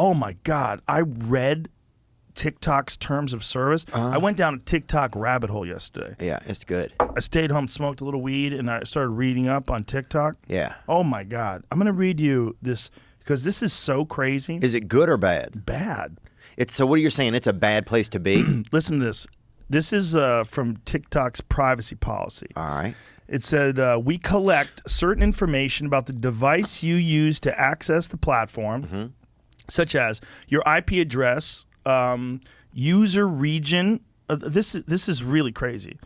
oh my God, I read TikTok's terms of service. I went down a TikTok rabbit hole yesterday. Yeah, it's good. I stayed home, smoked a little weed, and I started reading up on TikTok. Yeah. Oh my God. I'm going to read you this because this is so crazy. Is it good or bad? Bad. So what are you saying? It's a bad place to be? Listen to this. This is from TikTok's privacy policy. All right. It said, we collect certain information about the device you use to access the platform, such as your IP address, user region. This is really crazy.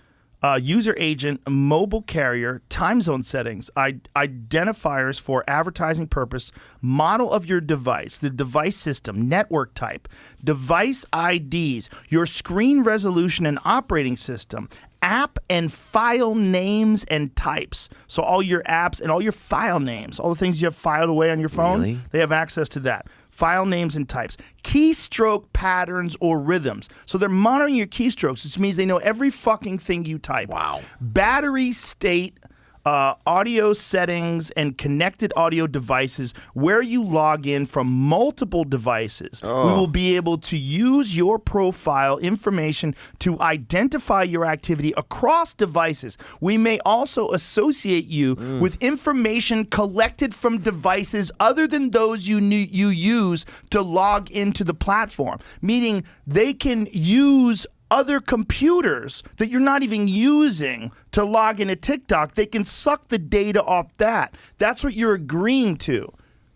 User agent, mobile carrier, time zone settings, identifiers for advertising purpose, model of your device, the device system, network type, device IDs, your screen resolution and operating system, app and file names and types. So all your apps and all your file names, all the things you have filed away on your phone, Really? they have access to that. File names and types, keystroke patterns or rhythms. So they're monitoring your keystrokes, which means they know every fucking thing you type. Wow. Battery state, audio settings, and connected audio devices where you log in from multiple devices. We will be able to use your profile information to identify your activity across devices. We may also associate you with information collected from devices other than those you use to log into the platform, meaning they can use other computers that you're not even using to log into TikTok. They can suck the data off that. That's what you're agreeing to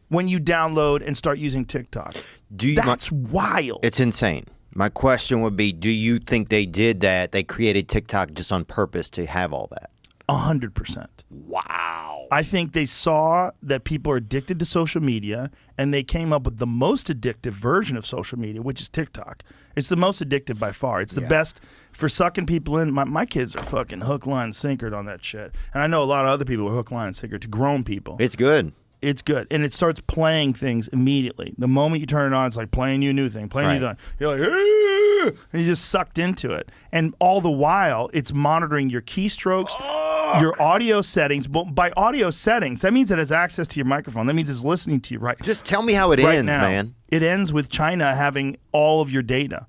when you download and start using TikTok. That's wild. It's insane. My question would be, do you think they did that? They created TikTok just on purpose to have all that? 100%. Wow. I think they saw that people are addicted to social media, and they came up with the most addictive version of social media, which is TikTok. It's the most addictive by far. It's the best for sucking people in. My kids are fucking hook, line, sinkered on that shit. And I know a lot of other people are hook, line, sinkered to grown people. It's good. It's good. And it starts playing things immediately. The moment you turn it on, it's like playing you a new thing, playing you a new thing. You're like, "Aah!" And you just sucked into it. And all the while, it's monitoring your keystrokes, your audio settings. But by audio settings, that means it has access to your microphone. That means it's listening to you right. Just tell me how it right ends, now. man. It ends with China having all of your data.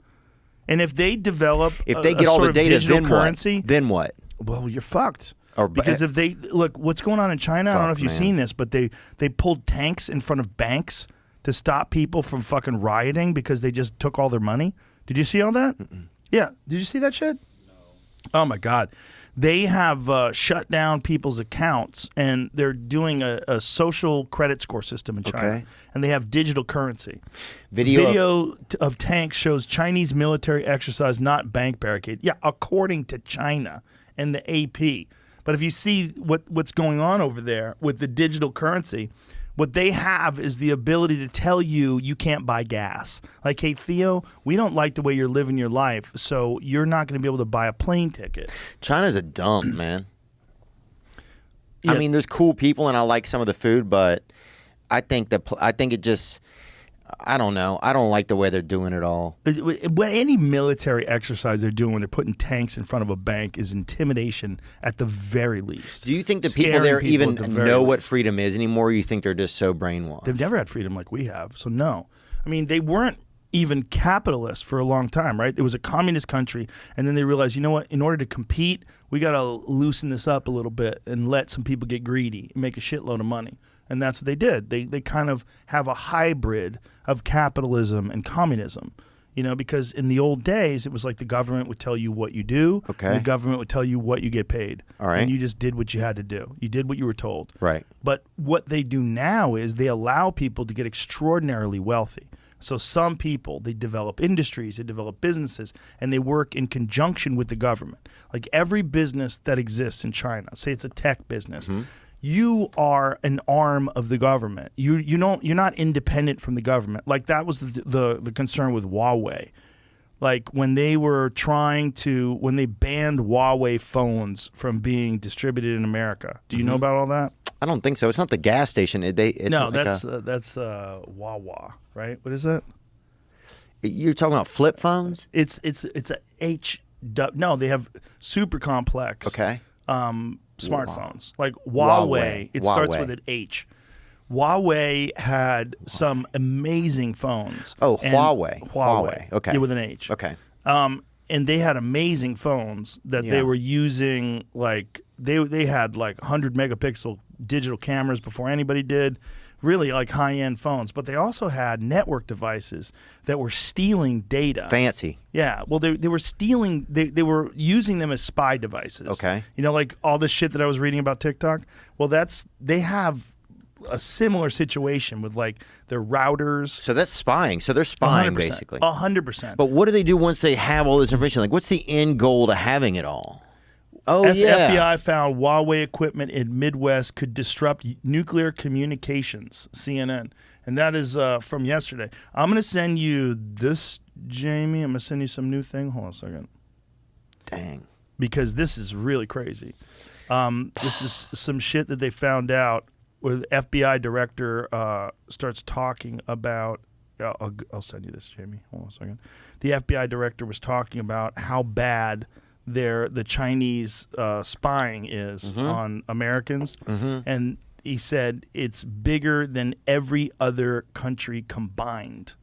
And if they develop if they get all the data, digital then currency, what? Then what? well, you're fucked. Or- Because if they look, what's going on in China? I don't know if you've seen this, but they pulled tanks in front of banks to stop people from fucking rioting because they just took all their money. Did you see all that? Yeah. Did you see that shit? No. Oh my God. They have shut down people's accounts, and they're doing a social credit score system in China. Okay. And they have digital currency. Video of tanks shows Chinese military exercise, not bank barricade. Yeah, according to China and the AP. But if you see what's going on over there with the digital currency, what they have is the ability to tell you can't buy gas. Like, hey, Theo, we don't like the way you're living your life, so you're not going to be able to buy a plane ticket. China's a dump, man. Yeah. I mean, there's cool people, and I like some of the food, but I think it just, I don't know. I don't like the way they're doing it all. Any military exercise they're doing when they're putting tanks in front of a bank is intimidation at the very least. Do you think the Scaring people there people even at the very know what least. freedom is anymore, or you think they're just so brainwashed? They've never had freedom like we have, so no. I mean, they weren't even capitalist for a long time, right? It was a communist country, and then they realized, you know what? In order to compete, we got to loosen this up a little bit and let some people get greedy and make a shitload of money. And that's what they did. They kind of have a hybrid of capitalism and communism, you know, because in the old days, it was like the government would tell you what you do. Okay. And the government would tell you what you get paid. All right. And you just did what you had to do. You did what you were told. Right. But what they do now is they allow people to get extraordinarily wealthy. So some people, they develop industries, they develop businesses, and they work in conjunction with the government. Like every business that exists in China, say it's a tech business, you are an arm of the government. You're not independent from the government. Like that was the concern with Huawei. Like when they were when they banned Huawei phones from being distributed in America. Do you know about all that? I don't think so. It's not the gas station. No, that's Wawa, right? What is it? You're talking about flip phones? It's a H. No, they have super complex. Okay. Smartphones like Huawei. It starts with an H. Huawei had some amazing phones. Oh, And- Huawei. Okay. Yeah, with an H. Okay. And they had amazing phones that they Yeah. were using. Like they had like 100 megapixel digital cameras before anybody did. Really like high-end phones, but they also had network devices that were stealing data. Fancy. Yeah, well, they were stealing. They were using them as spy devices. Okay. You know, like all this shit that I was reading about TikTok. Well, they have a similar situation with like their routers. So that's spying. So they're spying 100%, basically. 100%. But what do they do once they have all this information? Like, what's the end goal to having it all? Oh, yeah. FBI found Huawei equipment in Midwest could disrupt nuclear communications. CNN, and that is from yesterday. I'm gonna send you this, Jamie. I'm gonna send you some new thing. Hold on a second. Dang. Because this is really crazy. This is some shit that they found out where the FBI director starts talking about. I'll send you this, Jamie. Hold on a second. The FBI director was talking about how bad the Chinese spying is on Americans, and he said it's bigger than every other country combined.